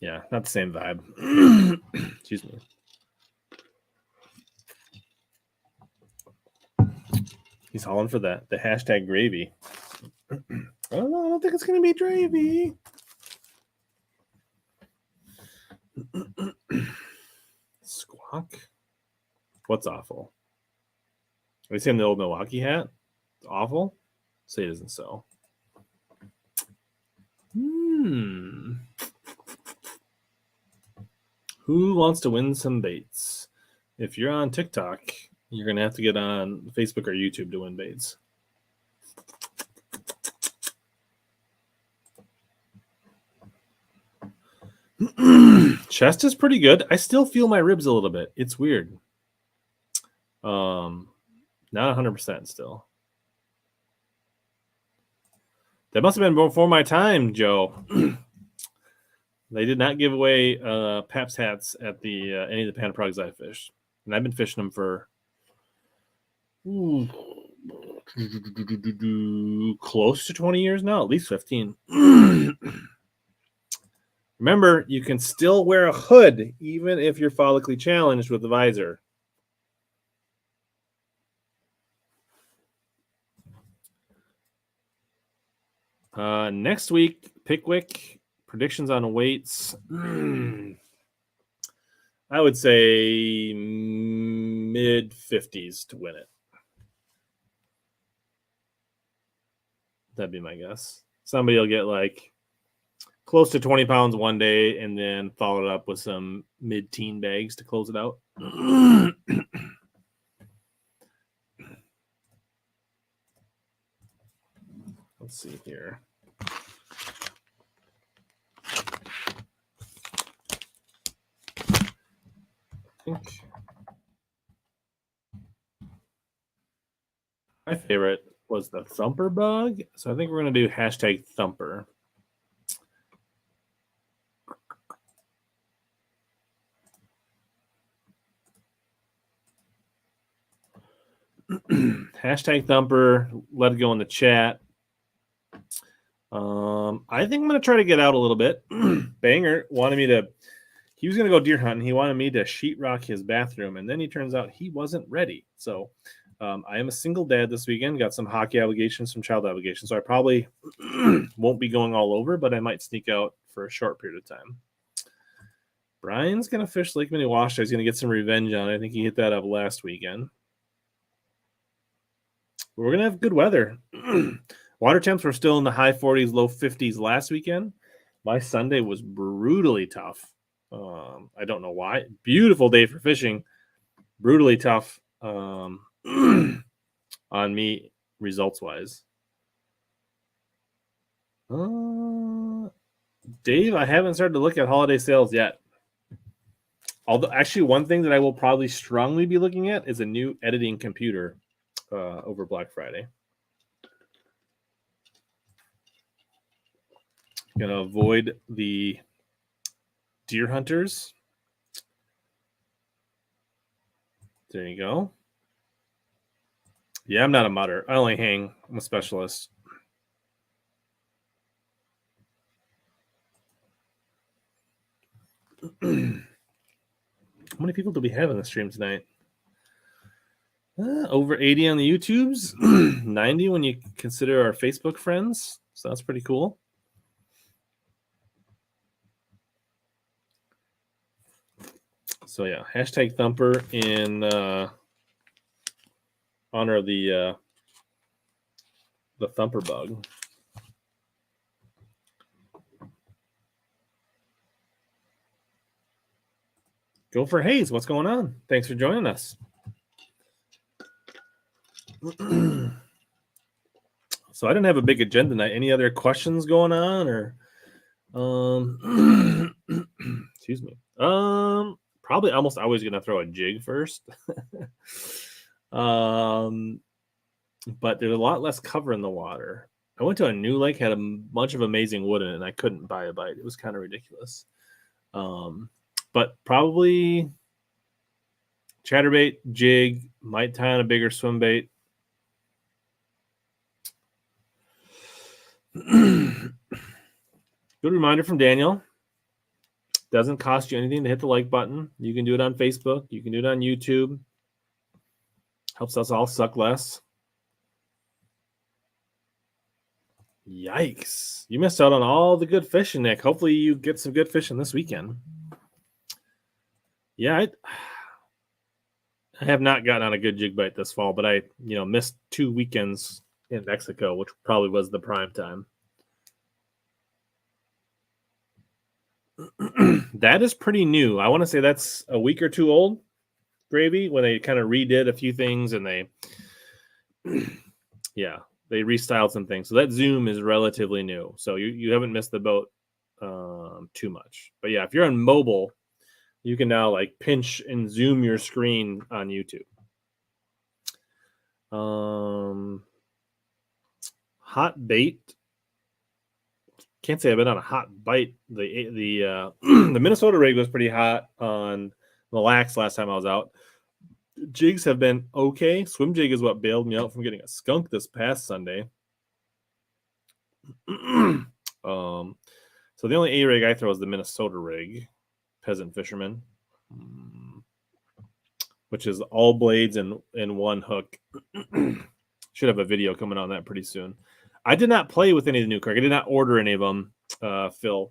Speaker 1: Yeah, not the same vibe. Excuse me. He's hauling for the hashtag gravy. I don't think it's gonna be gravy. Squawk. What's awful? Are you saying the old Milwaukee hat? It's awful. Say it isn't so. Who wants to win some baits? If you're on TikTok, you're gonna have to get on Facebook or YouTube to win baits. Chest is pretty good. I still feel my ribs a little bit. It's weird. Not 100% still. That must have been before my time, Joe. They did not give away Paps hats at the any of the Pan Progs I fished, and I've been fishing them for close to 20 years now, at least 15. Remember, you can still wear a hood even if you're follically challenged with the visor. Next week, Pickwick, predictions on weights. I would say mid 50s to win it. That'd be my guess. Somebody will get like close to 20 pounds one day and then follow it up with some mid-teen bags to close it out. Let's see here. My favorite was the thumper bug. So I think we're going to do hashtag thumper. Hashtag thumper. Let it go in the chat. I think I'm going to try to get out a little bit. Banger wanted me to, he was going to go deer hunting. He wanted me to sheetrock his bathroom. And then he turns out he wasn't ready. So I am a single dad this weekend. Got some hockey obligations, some child obligations. So I probably won't be going all over, but I might sneak out for a short period of time. Brian's going to fish Lake Minnewaska. He's going to get some revenge on it. I think he hit that up last weekend. We're going to have good weather. Water temps were still in the high 40s, low 50s last weekend. My Sunday was brutally tough. I don't know why. Beautiful day for fishing. Brutally tough on me results-wise. Dave, I haven't started to look at holiday sales yet. Although, actually, one thing that I will probably strongly be looking at is a new editing computer over Black Friday. Going to avoid the deer hunters. There you go. Yeah, I'm not a mudder. I only hang. I'm a specialist. How many people do we have in the stream tonight? Over 80 on the YouTubes, 90 when you consider our Facebook friends. So that's pretty cool. So yeah, hashtag thumper in honor of the thumper bug. Go for Hayes. What's going on? Thanks for joining us. So I didn't have a big agenda tonight. Any other questions going on, or excuse me. Probably almost always gonna throw a jig first. But there's a lot less cover in the water. I went to a new lake, had a bunch of amazing wood in it, and I couldn't buy a bite. It was kind of ridiculous. But probably chatterbait, jig, might tie on a bigger swim bait. Good reminder from Daniel. Doesn't cost you anything to hit the like button. You can do it on Facebook. You can do it on YouTube. Helps us all suck less. Yikes. You missed out on all the good fishing, Nick. Hopefully you get some good fishing this weekend. Yeah, I have not gotten on a good jig bite this fall, but I, missed 2 weekends in Mexico, which probably was the prime time. That is pretty new. I want to say that's a week or 2 old, Gravy, when they kind of redid a few things and they restyled some things. So that zoom is relatively new. So you haven't missed the boat too much. But yeah, if you're on mobile, you can now like pinch and zoom your screen on YouTube. Hot bait. Can't say I've been on a hot bite. The the Minnesota rig was pretty hot on the lax last time I was out. Jigs have been okay. Swim jig is what bailed me out from getting a skunk this past Sunday. So the only A rig I throw is the Minnesota rig, Peasant Fisherman, which is all blades and one hook. Should have a video coming on that pretty soon. I did not play with any of the new cards. I did not order any of them, Phil.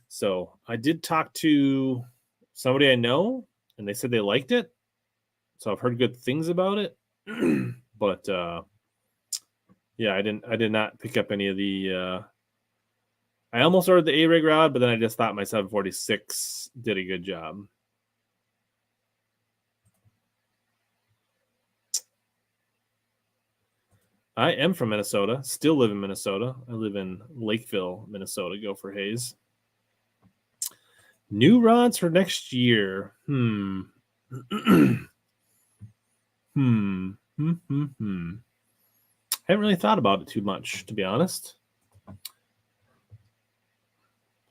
Speaker 1: So I did talk to somebody I know, and they said they liked it. So I've heard good things about it. But yeah, I did not pick up any of the. I almost ordered the A-rig rod, but then I just thought my 746 did a good job. I am from Minnesota. Still live in Minnesota. I live in Lakeville, Minnesota. Go for Hayes. New rods for next year. Haven't really thought about it too much, to be honest.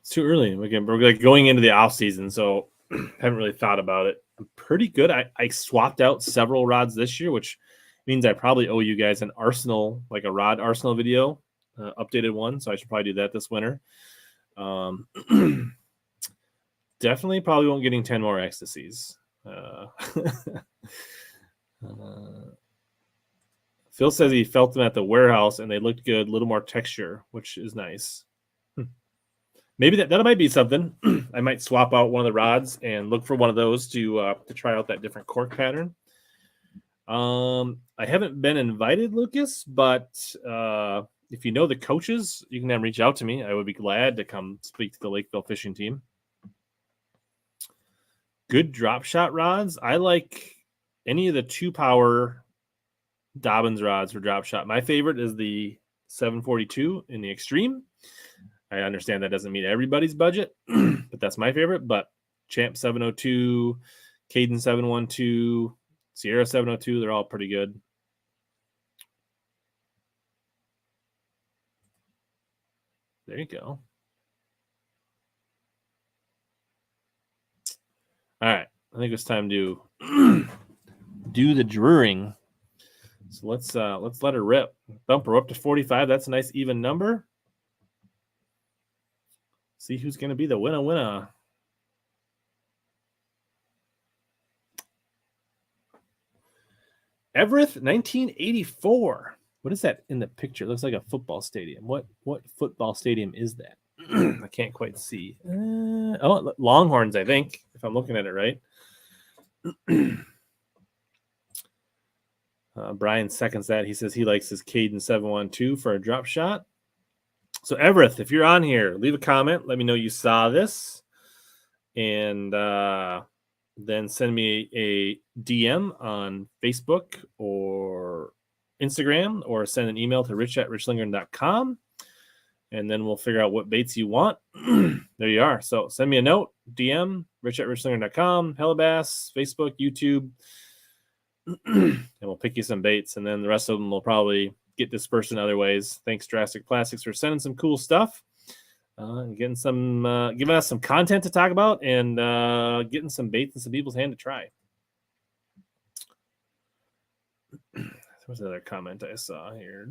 Speaker 1: It's too early. We're like going into the off season, so haven't really thought about it. I'm pretty good. I swapped out several rods this year, which means I probably owe you guys an Arsenal, like a rod Arsenal video, updated one. So I should probably do that this winter. Definitely probably won't getting 10 more ecstasies. Phil says he felt them at the warehouse and they looked good, a little more texture, which is nice. Maybe that might be something. I might swap out one of the rods and look for one of those to try out that different cork pattern. I haven't been invited, Lucas, but if you know the coaches, you can then reach out to me. I would be glad to come speak to the Lakeville fishing team. Good drop shot rods. I like any of the 2-power Dobbins rods for drop shot. My favorite is the 742 in the Extreme. I understand that doesn't meet everybody's budget, but that's my favorite. But Champ 702, Caden 712, Sierra 702, they're all pretty good. There you go. All right. I think it's time to do the drawing. So let's let her rip. Bump her up to 45. That's a nice even number. See who's going to be the winner. Everett, 1984. What is that in the picture? It looks like a football stadium. What football stadium is that? I can't quite see. Longhorns, I think, if I'm looking at it right. Brian seconds that. He says he likes his Caden 712 for a drop shot. So, Everett, if you're on here, leave a comment. Let me know you saw this. And then send me a DM on Facebook or Instagram, or send an email to rich@richlingren.com. And then we'll figure out what baits you want. There you are. So send me a note, DM, rich@richlingren.com, HellaBass, Facebook, YouTube, and we'll pick you some baits. And then the rest of them will probably get dispersed in other ways. Thanks, Drastic Plastics, for sending some cool stuff. And getting some, giving us some content to talk about, and getting some baits in some people's hand to try. There was another comment I saw here.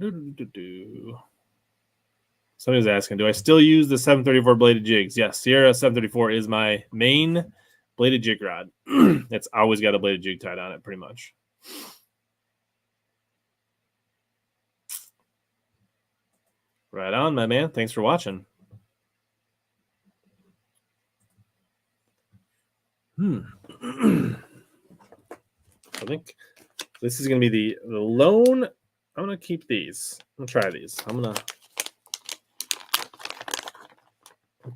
Speaker 1: Somebody's asking, do I still use the 734 bladed jigs? Yes, Sierra 734 is my main bladed jig rod. It's always got a bladed jig tied on it, pretty much. Right on, my man. Thanks for watching. I think this is going to be the lone. I'm going to keep these. I'm going to try these.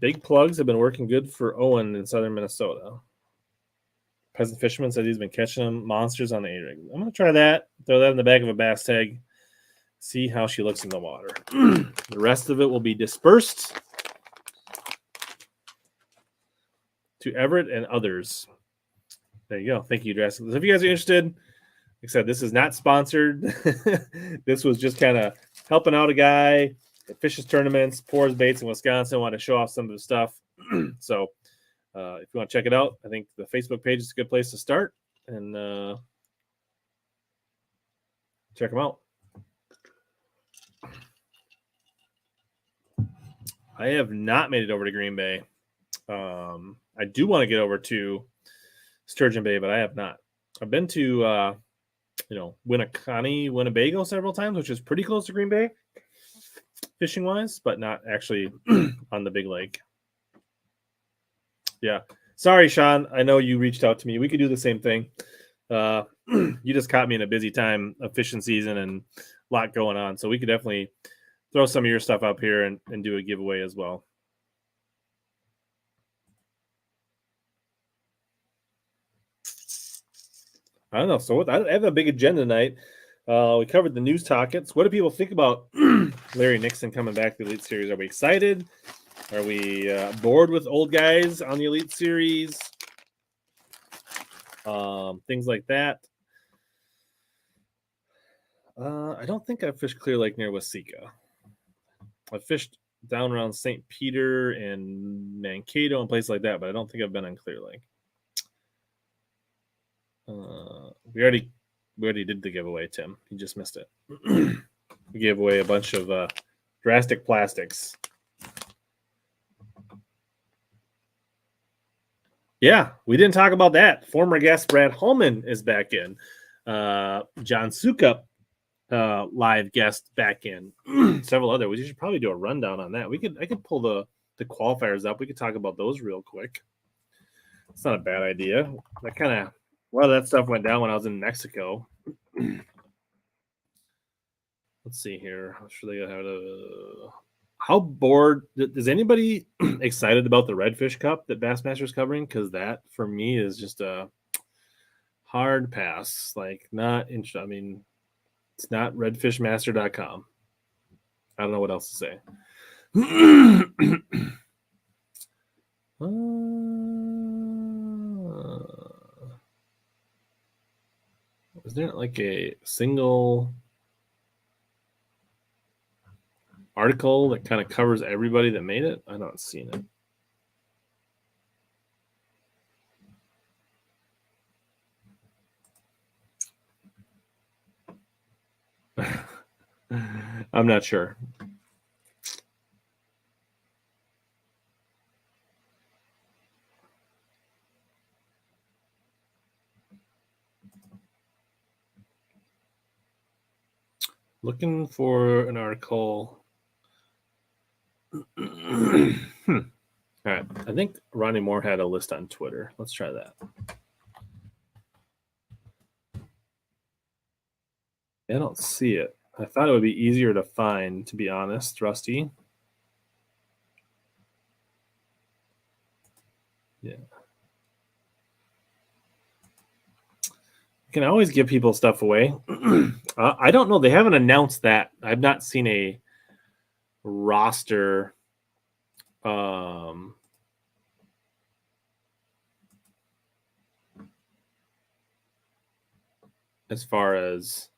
Speaker 1: Big plugs have been working good for Owen in southern Minnesota. Peasant Fisherman said he's been catching them monsters on the A-rig. I'm going to try that. Throw that in the back of a bass tag. See how she looks in the water. The rest of it will be dispersed to Everett and others. There you go. Thank you, Drastic. If you guys are interested, like I said, this is not sponsored. This was just kind of helping out a guy that fishes tournaments, pours baits in Wisconsin. Want to show off some of the stuff. So if you want to check it out, I think the Facebook page is a good place to start. And check them out. I have not made it over to Green Bay. I do want to get over to Sturgeon Bay, but I have not. I've been to, Winneconne, Winnebago several times, which is pretty close to Green Bay, fishing-wise, but not actually on the big lake. Yeah. Sorry, Sean. I know you reached out to me. We could do the same thing. You just caught me in a busy time of fishing season and a lot going on. So we could definitely throw some of your stuff up here and do a giveaway as well. I don't know. So I have a big agenda tonight. We covered the news topics. What do people think about Larry Nixon coming back to the Elite Series? Are we excited? Are we bored with old guys on the Elite Series? Things like that. I don't think I've fished Clear Lake near Waseca. I've fished down around St. Peter and Mankato and places like that, but I don't think I've been on Clear Lake. We already did the giveaway, Tim. You just missed it. We gave away a bunch of Drastic plastics. Yeah, we didn't talk about that. Former guest Brad Holman is back in. John Sukup, live guest, back in. Several other. We should probably do a rundown on that. I could pull the qualifiers up. We could talk about those real quick. It's not a bad idea. A lot of that stuff went down when I was in Mexico. Let's see here. How bored is anybody excited about the Redfish Cup that Bassmaster's covering? Because that for me is just a hard pass. Like, not interested. I mean, it's not redfishmaster.com. I don't know what else to say. Is there like a single article that kind of covers everybody that made it? I don't see it. I'm not sure. Looking for an article. All right. I think Ronnie Moore had a list on Twitter. Let's try that. I don't see it. I thought it would be easier to find, to be honest, Rusty. Yeah. You can always give people stuff away. I don't know. They haven't announced that. I've not seen a roster. As far as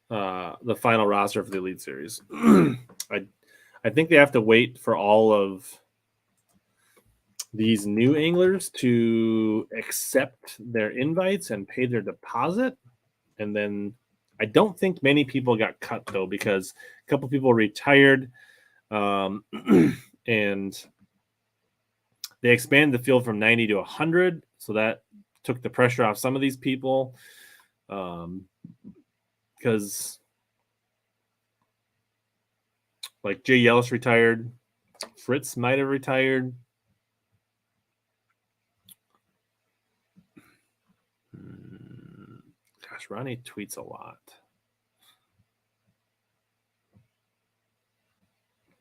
Speaker 1: the final roster for the Elite Series. I think they have to wait for all of these new anglers to accept their invites and pay their deposit. And then I don't think many people got cut though, because a couple people retired, and they expanded the field from 90 to 100, so that took the pressure off some of these people, because like Jay Yelich retired, Fritz might have retired. Gosh, Ronnie tweets a lot.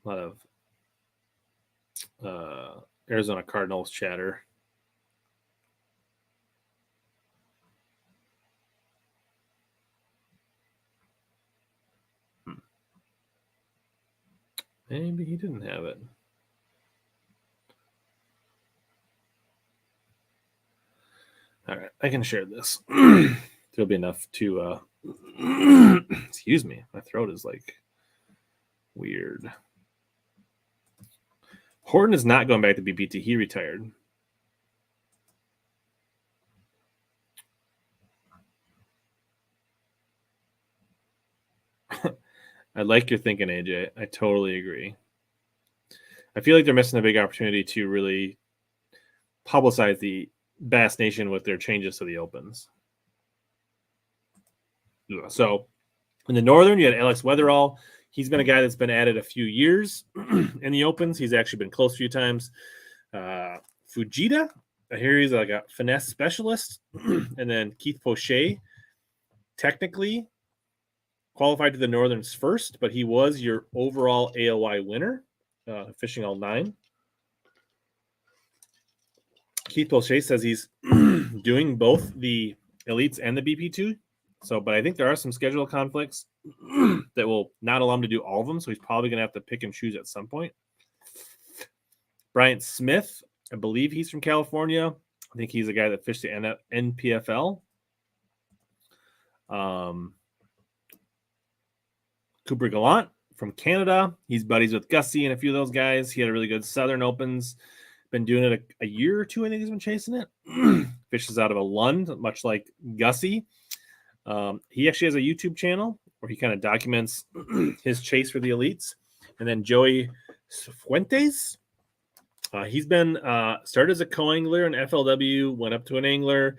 Speaker 1: A lot of Arizona Cardinals chatter. Maybe he didn't have it. All right, I can share this. There'll be enough to excuse me, my throat is like weird. Horton is not going back to BPT. He retired. I like your thinking, AJ. I totally agree. I feel like they're missing a big opportunity to really publicize the Bass Nation with their changes to the opens. So in the Northern, you had Alex Weatherall. He's been a guy that's been added a few years in the opens. He's actually been close a few times. Fujita, I hear he's like a finesse specialist. And then Keith Poche, technically qualified to the Northerns first, but he was your overall AOY winner, fishing all 9. Keith Poche says he's doing both the elites and the BP2. So, but I think there are some schedule conflicts that will not allow him to do all of them. So he's probably going to have to pick and choose at some point. Bryant Smith, I believe he's from California. I think he's a guy that fished the NPFL. Cooper Gallant from Canada. He's buddies with Gussie and a few of those guys. He had a really good Southern Opens. Been doing it a year or two. I think he's been chasing it. Fishes out of a Lund, much like Gussie. He actually has a YouTube channel where he kind of documents his chase for the elites. And then Joey Fuentes, he's been started as a co-angler in FLW, went up to an angler,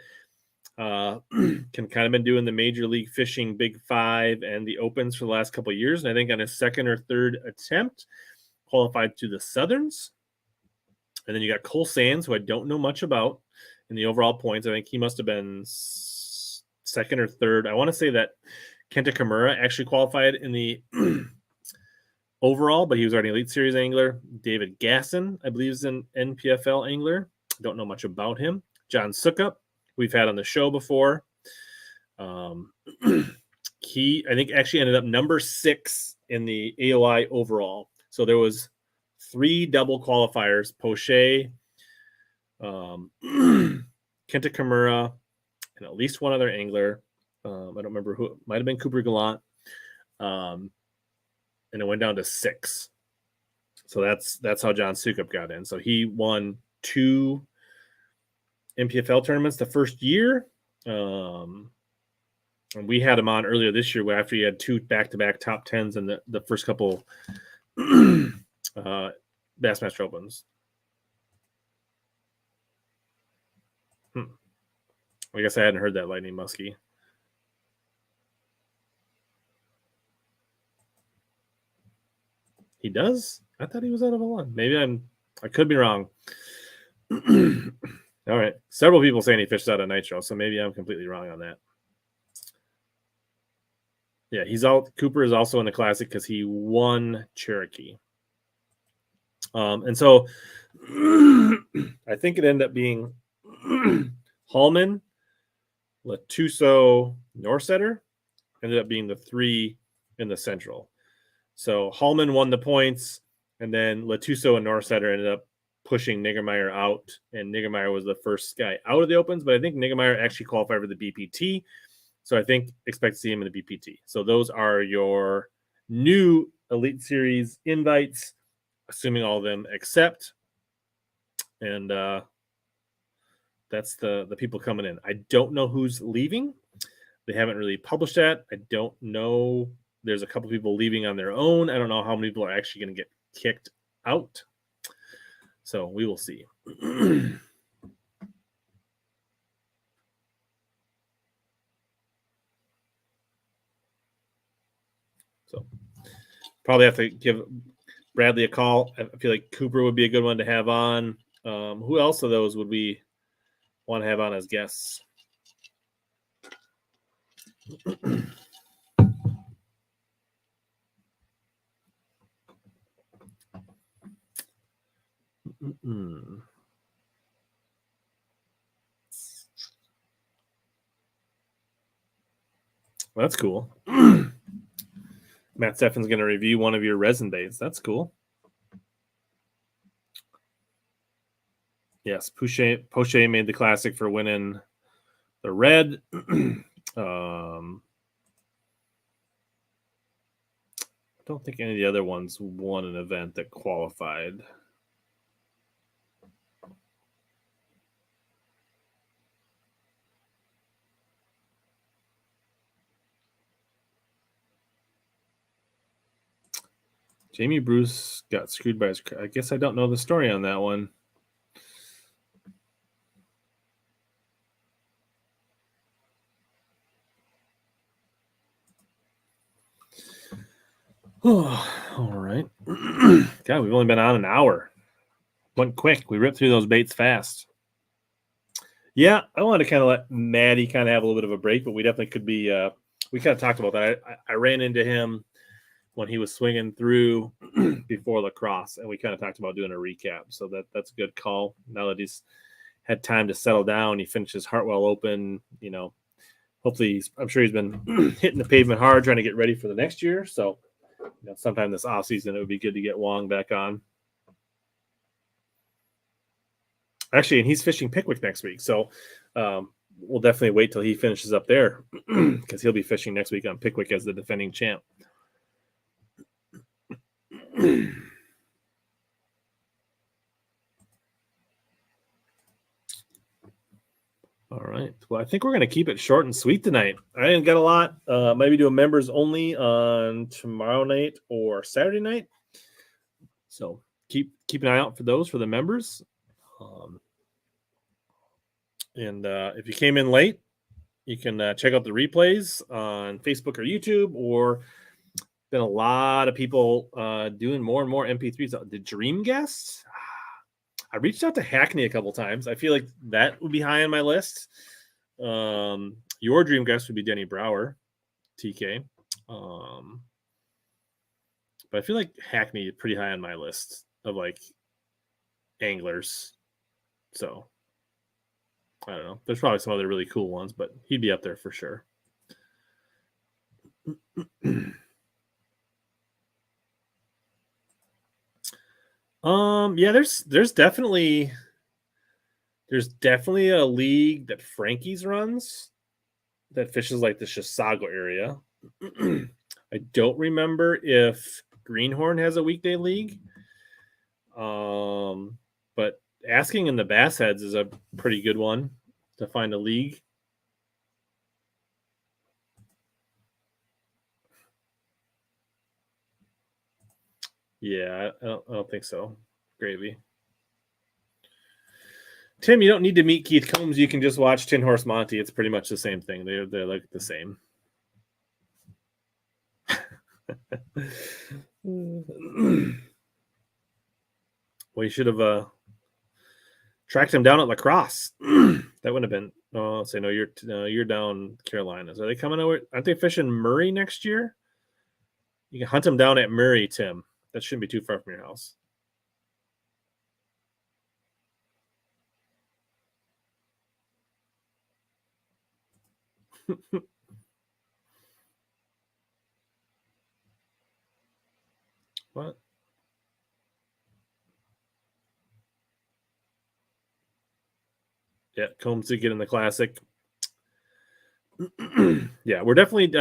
Speaker 1: can kind of been doing the major league fishing Big Five and the opens for the last couple of years. And I think on his second or third attempt, qualified to the Southerns. And then you got Cole Sands, who I don't know much about in the overall points. I think he must have been second or third. I want to say that Kenta Kimura actually qualified in the overall, but he was already Elite Series angler. David Gasson, I believe, is an NPFL angler. Don't know much about him. John Sukup, we've had on the show before. He, I think, actually ended up number 6 in the AOI overall. So there was 3 double qualifiers: Poche, Kenta Kimura, and at least one other angler. I don't remember who. It might have been Cooper Gallant. And it went down to 6. So that's how John Sukup got in. So he won 2 MPFL tournaments the first year. And we had him on earlier this year after he had 2 back-to-back top 10s in the first couple Bassmaster Opens. I guess I hadn't heard that, Lightning Muskie. He does? I thought he was out of a one. Maybe I could be wrong. All right. Several people saying he fished out of Nitro, so maybe I'm completely wrong on that. Yeah, Cooper is also in the Classic because he won Cherokee. And so I think it ended up being Hallman, Latuso, Norsetter ended up being the 3 in the Central. So Hallman won the points, and then Latuso and Norsetter ended up pushing Niggermeyer out, and Niggermeyer was the first guy out of the opens, but I think Niggermeyer actually qualified for the BPT, so I think expect to see him in the BPT. So those are your new Elite Series invites, assuming all of them accept, and that's the people coming in. I don't know who's leaving. They haven't really published that. I don't know. There's a couple people leaving on their own. I don't know how many people are actually going to get kicked out. So we will see. So probably have to give Bradley a call. I feel like Cooper would be a good one to have on. Who else of those would we want to have on as guests? Well, that's cool. Matt Steffen's going to review one of your resin baits. That's cool. Yes, Poche made the classic for winning the red. I don't think any of the other ones won an event that qualified. Jamie Bruce got screwed by his... I guess I don't know the story on that one. Oh, all right. God, we've only been on an hour. Went quick. We ripped through those baits fast. Yeah, I wanted to kind of let Maddie kind of have a little bit of a break, but we definitely could be... we kind of talked about that. I ran into him when he was swinging through before lacrosse, and we kind of talked about doing a recap. So that's a good call. Now that he's had time to settle down, he finishes Hartwell Open. You know, hopefully, I'm sure he's been hitting the pavement hard, trying to get ready for the next year. So, you know, sometime this off season, it would be good to get Wong back on. Actually, and he's fishing Pickwick next week, so we'll definitely wait till he finishes up there because he'll be fishing next week on Pickwick as the defending champ. All right. Well, I think we're going to keep it short and sweet tonight. I didn't get a lot. Maybe do a members only on tomorrow night or Saturday night. So keep an eye out for those for the members. And if you came in late, you can check out the replays on Facebook or YouTube, or been a lot of people doing more and more MP3s. The Dream Guest. I reached out to Hackney a couple times. I feel like that would be high on my list. Your dream guest would be Denny Brower, TK. But I feel like Hackney is pretty high on my list of like anglers. So I don't know. There's probably some other really cool ones, but he'd be up there for sure. Yeah, there's definitely a league that Frankie's runs that fishes like the Chisago area. I don't remember if Greenhorn has a weekday league. But asking in the Bass Heads is a pretty good one to find a league. Yeah, I don't think so. Gravy. Tim, you don't need to meet Keith Combs. You can just watch Tin Horse Monty. It's pretty much the same thing. They're like the same. Well, you should have tracked him down at lacrosse. That would have been. Oh, let's say no. You're down Carolinas. Are they coming over? Aren't they fishing Murray next year? You can hunt them down at Murray, Tim. That shouldn't be too far from your house. What? Yeah, Combs did get in the classic. Yeah, we're definitely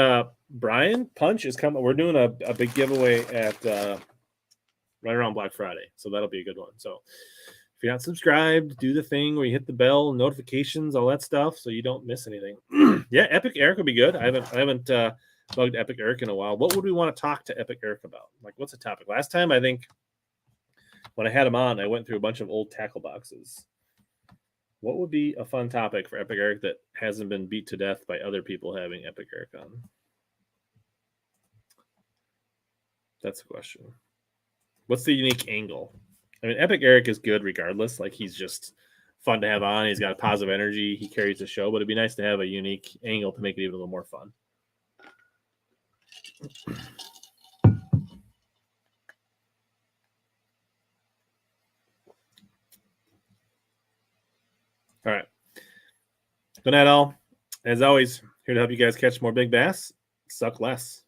Speaker 1: Brian Punch is coming. We're doing a big giveaway at right around Black Friday, so that'll be a good one. So If you're not subscribed, do the thing where you hit the bell, notifications, all that stuff, so you don't miss anything. Yeah, Epic Eric would be good. I haven't bugged Epic Eric in a while. What would we want to talk to Epic Eric about? Like, what's the topic? Last time, I think when I had him on, I went through a bunch of old tackle boxes. What would be a fun topic for Epic Eric that hasn't been beat to death by other people having Epic Eric on? That's the question. What's the unique angle? I mean, Epic Eric is good regardless. Like, he's just fun to have on. He's got positive energy. He carries the show, but it'd be nice to have a unique angle to make it even a little more fun. All right. Good night, all. As always, here to help you guys catch more big bass. Suck less.